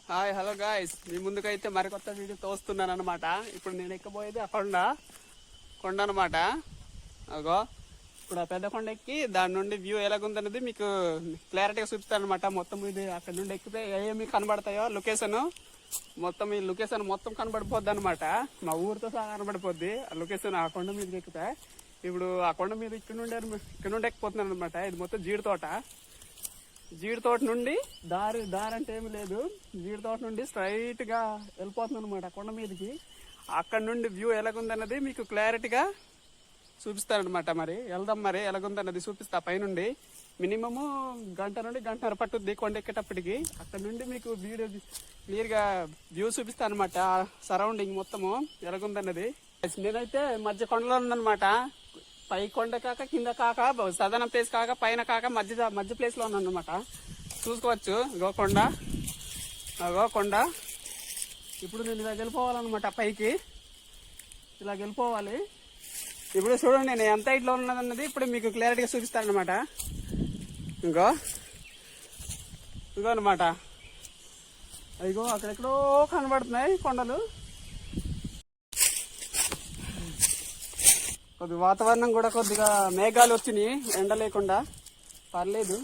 Hi hello guys, మీ ముందుకైతే మరికొత్త వీడియోతో వస్తున్నాను అనమాట. ఇప్పుడు నేను ఎక్కబోయేది ఆ కొండ అనమాట. అగో ఇప్పుడు ఆ పెద్ద కొండ ఎక్కి దాని నుండి వ్యూ ఎలాగుందనేది మీకు క్లారిటీగా చూపిస్తాను అనమాట. మొత్తం ఇది అక్కడ నుండి ఎక్కితే ఏమి కనబడతాయో లొకేషన్ మొత్తం, ఈ లొకేషన్ మొత్తం కనబడిపోద్ది అనమాట. మా ఊరితో సహా కనబడిపోద్ది ఆ లొకేషన్. ఆ కొండ మీదకి ఎక్కితే ఇప్పుడు ఆ కొండ మీద ఇక్కడ నుండి ఎక్కిపోతున్నాను అనమాట. ఇది మొత్తం జీడి తోట నుండి దారి అంటే ఏమి లేదు. జీడి తోట నుండి స్ట్రైట్ గా వెళ్ళిపోతుంది అనమాట కొండ మీదకి. అక్కడ నుండి వ్యూ ఎలాగుందన్నది మీకు క్లారిటీగా చూపిస్తారనమాట. మరి వెళ్దాం, మరి ఎలాగుందన్నది చూపిస్తా. పైనుండి మినిమము గంట నుండి గంటన్నర పట్టుద్ది కొండ ఎక్కేటప్పటికి. అక్కడ నుండి మీకు వీడియో క్లియర్ గా వ్యూ చూపిస్తా అనమాట. సరౌండింగ్ మొత్తము ఎలాగుందన్నది. నేనైతే మధ్య కొండలో ఉన్నానమాట. పై కొండ కాక కింద కాక సదన ప్లేస్ కాక పైన కాక మధ్య ప్లేస్ లో ఉన్నాను అనమాట. చూసుకోవచ్చు కొండ. ఇప్పుడు నేను ఇలా వెళ్ళిపోవాలన్నమాట పైకి. ఇలా వెళ్ళిపోవాలి. ఇప్పుడు చూడండి నేను ఎంత హైట్ లో ఉన్నదన్నది ఇప్పుడు మీకు క్లారిటీగా చూపిస్తానమాట. ఇంకో అనమాట. అదిగో అక్కడెక్కడో కనబడుతున్నాయి కొండలు. కొద్ది వాతావరణం కూడా కొద్దిగా మేఘాలు వచ్చినాయి, ఎండ లేకుండా పర్లేదు.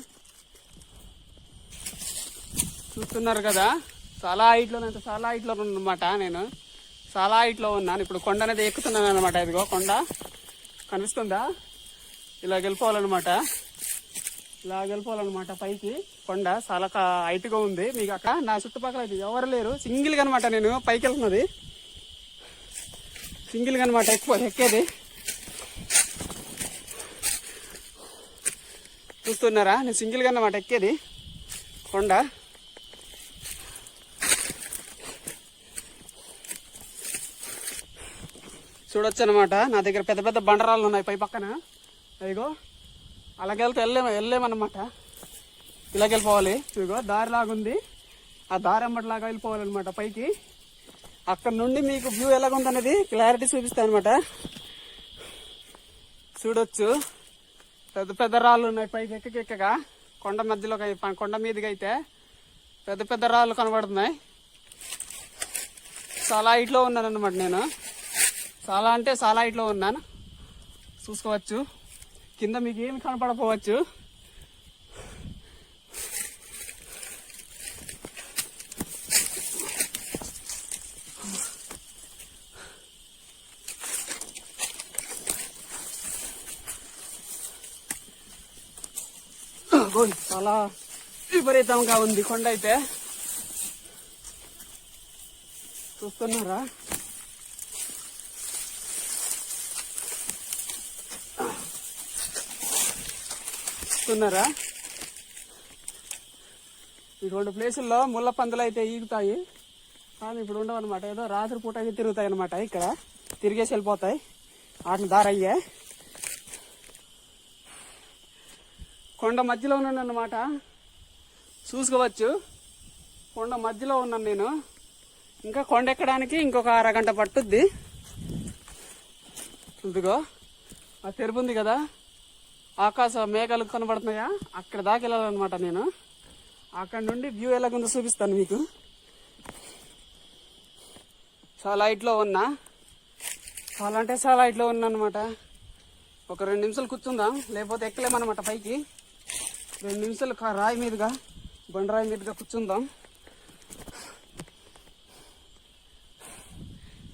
చూస్తున్నారు కదా, చాలా హైట్లో ఉన్నమాట. నేను చాలా హైట్లో ఉన్నాను. ఇప్పుడు కొండ అనేది ఎక్కుతున్నాను అనమాట. ఇదిగో కొండ కనిపిస్తుందా? ఇలా వెళ్ళిపోవాలన్నమాట పైకి. కొండ చాలా హైట్ గా ఉంది. మీకు అక్కడ నా చుట్టుపక్కల ఎవరు లేరు. సింగిల్ గా అనమాట నేను పైకి వెళ్తున్నది. సింగిల్ గా అనమాట ఎక్కేది. చూస్తున్నారా, నేను సింగిల్ గా అన్నమాట ఎక్కేది కొండ. చూడొచ్చు అనమాట. నా దగ్గర పెద్ద పెద్ద బండరాళ్ళు ఉన్నాయి పై పక్కన. అదిగో అలాగెళ్తే వెళ్ళలేమన్నమాట. ఇలాగెళ్ళిపోవాలి. ఇదిగో దారి లాగుంది, ఆ దారి అమ్మటిలాగా వెళ్ళిపోవాలన్నమాట పైకి. అక్కడ నుండి మీకు వ్యూ ఎలాగుందనేది క్లారిటీ చూపిస్తాను అనమాట. చూడొచ్చు, పెద్ద పెద్ద రాళ్ళు ఉన్నాయి పైకి ఎక్కగా. కొండ మీదకి అయితే పెద్ద పెద్ద రాళ్ళు కనబడుతున్నాయి. చాలా హైట్లో ఉన్నాను అనమాట నేను. చాలా హైట్లో ఉన్నాను. చూసుకోవచ్చు. కింద మీకు ఏమి కనపడపోవచ్చు. చాలా విపరీతంగా ఉంది కొండ అయితే. చూస్తున్నారా? ఈ రెండు ప్లేసుల్లో ముళ్ళ పందులు అయితే ఈగుతాయి, కానీ ఇప్పుడు ఉండవు అనమాట. ఏదో రాత్రి పూట అయితే తిరుగుతాయి అనమాట. ఇక్కడ తిరిగేసి వెళ్ళిపోతాయి. వాటిని దారయ్యే కొండ మధ్యలో ఉన్నాను అన్నమాట. చూసుకోవచ్చు, కొండ మధ్యలో ఉన్నాను నేను. ఇంకా కొండ ఎక్కడానికి ఇంకొక అరగంట పట్టుద్ది. ఇదిగో ఆ తెరుపు ఉంది కదా, ఆకాశ మేఘాలు కనబడుతున్నాయా, అక్కడ దాకా వెళ్ళాలన్నమాట నేను. అక్కడ నుండి వ్యూ ఎలాగుందో చూపిస్తాను మీకు. చాలా హైట్లో ఉన్నా, చాలా హైట్లో ఉన్నా అనమాట. ఒక 2 నిమిషాలు కూర్చుందాం, లేకపోతే ఎక్కలేమన్నమాట పైకి. 2 నిమిషాలు బండరాయి మీదుగా కూర్చుందాం.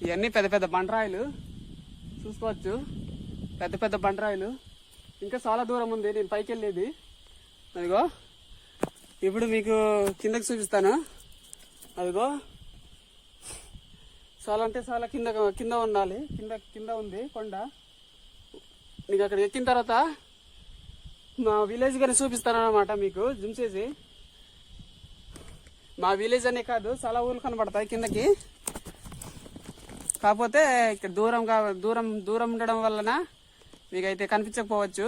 ఇవన్నీ పెద్ద పెద్ద బండరాయిలు చూసుకోవచ్చు. పెద్ద పెద్ద బండరాయిలు. ఇంకా చాలా దూరం ఉంది నేను పైకి వెళ్ళేది. అదిగో ఇప్పుడు మీకు కిందకి చూపిస్తాను. అదిగో చాలా కింద ఉండాలి. కింద ఉంది కొండ. నీకు అక్కడ ఎక్కిన తర్వాత మా విలేజ్ గాని చూపిస్తాను అనమాట మీకు జూమ్ చేసి. మా విలేజ్ అనే కాదు, చాలా ఊర్లు కనబడతాయి కిందకి. కాకపోతే ఇక్కడ దూరం ఉండడం వలన మీకైతే కనిపించకపోవచ్చు.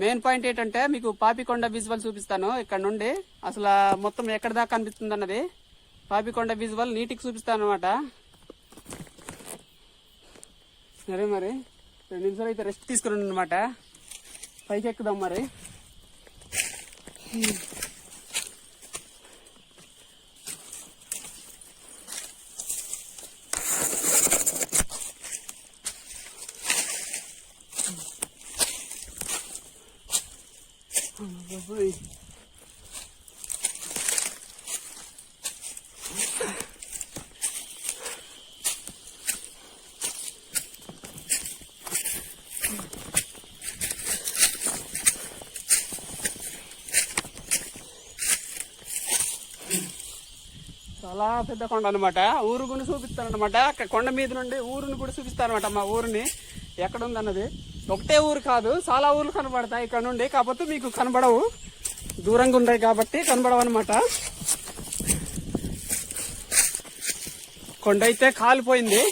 మెయిన్ పాయింట్ ఏంటంటే మీకు పాపికొండ విజువల్ చూపిస్తాను. ఇక్కడ నుండి అసలు మొత్తం ఎక్కడ దాకా కనిపిస్తుంది అన్నది పాపికొండ విజువల్ నీటికి చూపిస్తాను అనమాట. సరే, మరి 2 నిమిషాలు అయితే రెస్ట్ తీసుకున్నాను అనమాట. పైకి ఎక్కుదాం మరి. చాలా పెద్ద కొండ అనమాట. ఊరు కూడా చూపిస్తాను అనమాట. అక్కడ కొండ మీద నుండి ఊరుని కూడా చూపిస్తాను అనమాట. మా ఊరిని ఎక్కడ ఉందన్నది. ఒకటే ఊరు కాదు, చాలా ఊర్లు కనబడతాయి ఇక్కడ నుండి. కాకపోతే మీకు కనబడవు, దూరంగా ఉన్నాయి కాబట్టి కనబడవు అనమాట. కొండ అయితే కాలిపోయింది,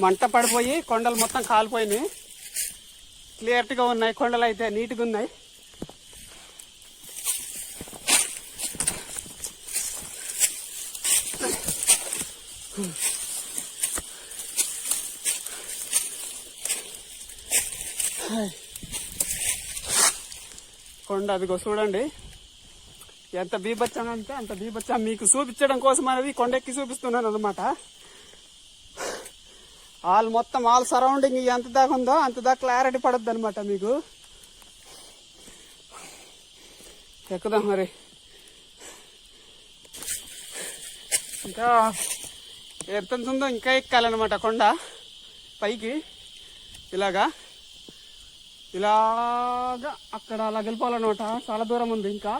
మంట పడిపోయి కొండలు మొత్తం కాలిపోయినాయి. క్లియర్గా ఉన్నాయి కొండలు అయితే, నీట్గా ఉన్నాయి. కొండ అదిగో చూడండి ఎంత బీభత్సం అంటే అంత బీభత్సం. మీకు చూపించడం కోసం అనేది కొండెక్కి చూపిస్తున్నాను అనమాట. మొత్తం సరౌండింగ్ ఎంత దాకా ఉందో అంత దాకా క్లారిటీ పడద్దు అనమాట మీకు. ఎక్కుదాం మరి. ఇంకా ఎంత ఉందో ఇంకా ఎక్కాలన్నమాట కొండ పైకి. ఇలాగా అక్కడ అలా వెళ్ళిపోవాలన్నమాట. చాలా దూరం ఉంది, ఇంకా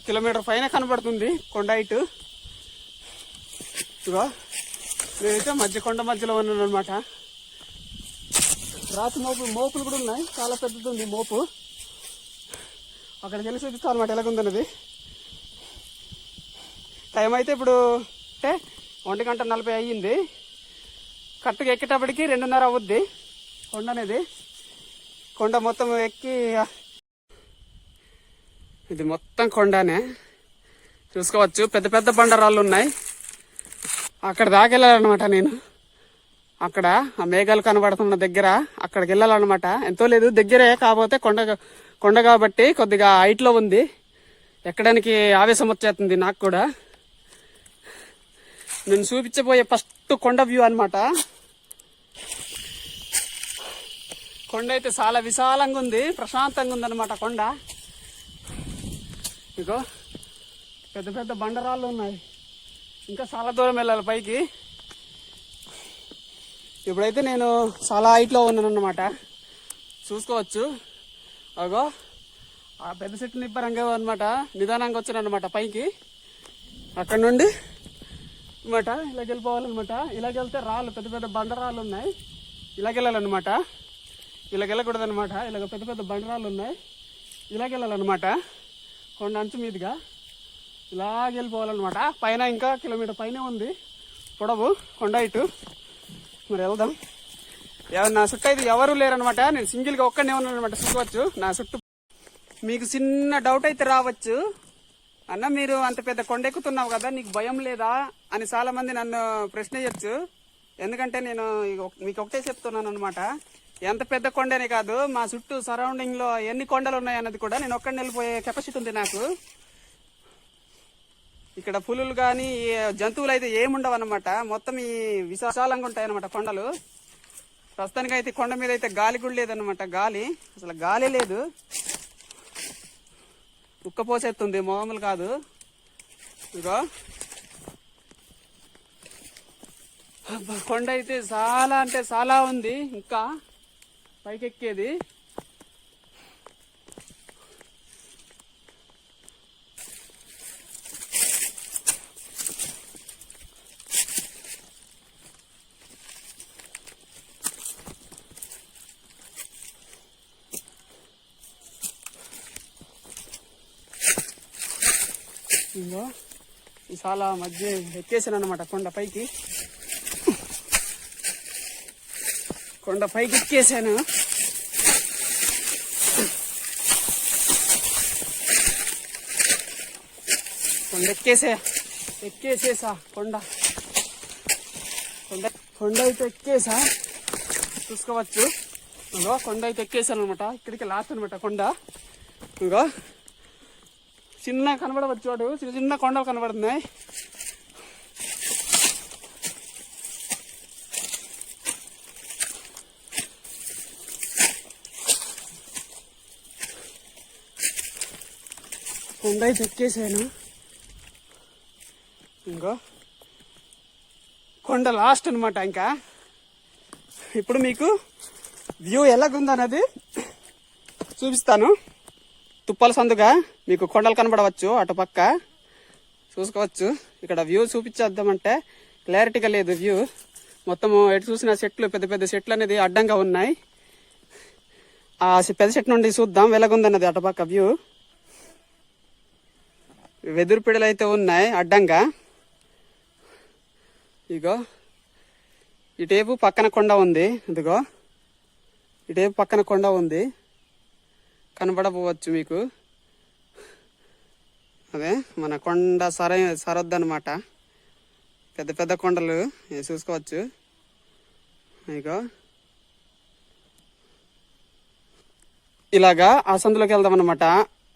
కిలోమీటర్ పైన కనబడుతుంది కొండ హైట్. ఇదిగో నేనైతే కొండ మధ్యలో ఉన్నాను అనమాట. రాతి మోపులు కూడా ఉన్నాయి, చాలా పెద్దది ఉంది మోపు. అక్కడికి వెళ్ళి చూపిస్తాను అనమాట ఎలాగుందన్నది. టైం అయితే ఇప్పుడు అంటే 1:40 అయ్యింది. కరెక్ట్గా ఎక్కేటప్పటికి 2:30 అవుద్ది కొండ అనేది. కొండ మొత్తం ఎక్కి ఇది మొత్తం కొండనే చూసుకోవచ్చు. పెద్ద పెద్ద బండరాళ్ళు ఉన్నాయి. అక్కడ దాకా వెళ్ళాలన్నమాట నేను. అక్కడ ఆ మేఘాలు కనబడుతున్న దగ్గర అక్కడికి వెళ్ళాలన్నమాట. ఎంతో లేదు, దగ్గరే. కాకపోతే కొండ కాబట్టి కొద్దిగా హైట్ లో ఉంది. ఎక్కడానికి ఆవేశం వచ్చేస్తుంది నాకు కూడా. నేను చూపించబోయే ఫస్ట్ కొండ వ్యూ అనమాట. కొండ అయితే చాలా విశాలంగా ఉంది, ప్రశాంతంగా ఉందన్నమాట కొండ. ఇగో పెద్ద పెద్ద బండరాళ్ళు ఉన్నాయి. ఇంకా చాలా దూరం వెళ్ళాలి పైకి. ఇప్పుడైతే నేను చాలా హైట్లో ఉన్నాను అన్నమాట. చూసుకోవచ్చు. అగో ఆ పెద్ద చెట్టు నిబ్బరంగా అనమాట. నిదానంగా వచ్చాను అనమాట పైకి. అక్కడ నుండి అనమాట ఇలాగ వెళ్ళిపోవాలన్నమాట. ఇలాగెళ్తే రాళ్ళు, పెద్ద పెద్ద బండరాళ్ళు ఉన్నాయి. ఇలాగెళ్ళాలన్నమాట. ఇలాగెళ్ళకూడదు అనమాట. ఇలాగ పెద్ద పెద్ద బండరాళ్ళు ఉన్నాయి. ఇలాగెళ్ళాలన్నమాట. కొండ అంచు మీదుగా ఇలాగెళ్ళిపోవాలన్నమాట. పైన ఇంకా కిలోమీటర్ పైన ఉంది పొడవు కొండ ఇటు. మరి వెళ్దాం. నా చుట్టూ అయితే ఎవరు లేరనమాట. నేను సింగిల్గా ఒక్కడనే ఉన్నాను అనమాట. చూసుకోవచ్చు నా చుట్టూ. మీకు చిన్న డౌట్ అయితే రావచ్చు, అన్న మీరు అంత పెద్ద కొండ ఎక్కుతున్నావు కదా, నీకు భయం లేదా అని చాలా మంది నన్ను ప్రశ్న చేయొచ్చు. ఎందుకంటే నేను మీకు ఒకటే చెప్తున్నాను అనమాట. ఎంత పెద్ద కొండనే కాదు, మా చుట్టూ సరౌండింగ్ లో ఎన్ని కొండలు ఉన్నాయి అన్నది కూడా నేను ఒక్కడిని వెళ్ళిపోయే కెపాసిటీ ఉంది నాకు. ఇక్కడ పులులు కానీ జంతువులు అయితే ఏముండవు అనమాట. మొత్తం ఈ విశాలంగా ఉంటాయి అనమాట కొండలు. ప్రస్తుతానికి అయితే కొండ మీద అయితే గాలి కూడా లేదనమాట. గాలి అసలు గాలి లేదు, ఉక్కపోసేస్తుంది, మామూలు కాదు. ఇగో కొండ అయితే చాలా అంటే చాలా ఉంది ఇంకా పైకెక్కేది. ఇంకో ఈ చాలా మధ్య ఎక్కేసాను అనమాట కొండ పైకి. కొండ పైకి ఎక్కేసాను. కొండ ఎక్కేసేసా కొండ అయితే ఎక్కేసా. చూసుకోవచ్చు. ఇంకో కొండ అయితే ఎక్కేసాను అనమాట. ఇక్కడికి లాస్ట్ అనమాట కొండ. ఇంకో చిన్న కనబడవచ్చు, వాడు చిన్న చిన్న కొండలు కనబడుతున్నాయి. కొండ అయితే ఎక్కేసాను. ఇంకో కొండ లాస్ట్ అనమాట. ఇంకా ఇప్పుడు మీకు వ్యూ ఎలాగుందన్నది చూపిస్తాను. తుప్పల సందుగా మీకు కొండలు కనబడవచ్చు అటు పక్క. చూసుకోవచ్చు. ఇక్కడ వ్యూ చూపించేద్దామంటే క్లారిటీగా లేదు వ్యూ. మొత్తం ఎటు చూసిన చెట్లు, పెద్ద పెద్ద చెట్లు అనేది అడ్డంగా ఉన్నాయి. ఆ పెద్ద చెట్టు నుండి చూద్దాం ఎలాగుందన్నది అటుపక్క వ్యూ. వెదురు పిడలు అయితే ఉన్నాయి అడ్డంగా. ఇగో ఇటేపు పక్కన కొండ ఉంది, ఇదిగో ఇటేపు పక్కన కొండ ఉంది, కనబడపోవచ్చు మీకు. అదే మన కొండ సరొద్దు అనమాట. పెద్ద పెద్ద కొండలు చూసుకోవచ్చు. ఇగో ఇలాగా ఆ సందులోకి వెళ్దాం అనమాట.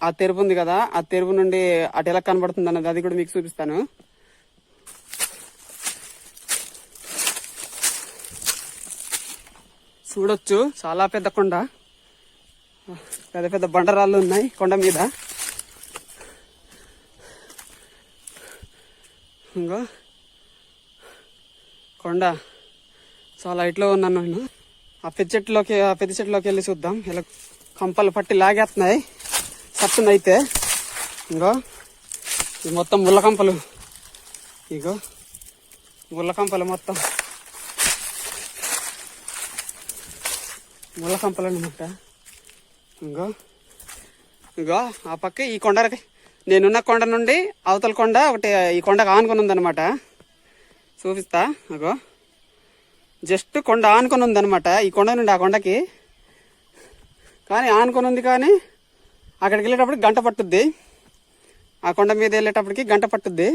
ఆ తెరుపు ఉంది కదా, ఆ తెరుపు నుండి అటు ఎలా కనబడుతుంది అన్నది అది కూడా మీకు చూపిస్తాను. చూడొచ్చు, చాలా పెద్ద కొండ, పెద్ద పెద్ద బండరాళ్ళు ఉన్నాయి కొండ మీద. ఇంకో కొండ చాలా ఇట్లో ఉన్నాను నేను. ఆ పెద్ద చెట్టులోకి వెళ్ళి చూద్దాం. ఇలా కంపలు పట్టి లాగేస్తున్నాయి సత్తుంది అయితే. ఇంకో ఇది మొత్తం ముళ్ళకంపలు, ఇగో ముళ్ళకంపలు మొత్తం ముళ్ళకంపలు అనమాట. ఇంకో ఆ పక్క ఈ కొండకి, నేనున్న కొండ నుండి అవతల కొండ ఒకటి ఈ కొండకు ఆనుకొని ఉందనమాట. చూపిస్తా. అగో జస్ట్ కొండ ఆనుకొని ఉందనమాట. ఈ కొండ నుండి ఆ కొండకి కానీ ఆనుకొని ఉంది, కానీ అక్కడికి వెళ్ళేటప్పటికి గంట పట్టుద్ది. ఆ కొండ మీద వెళ్ళేటప్పటికి గంట పట్టుద్ది.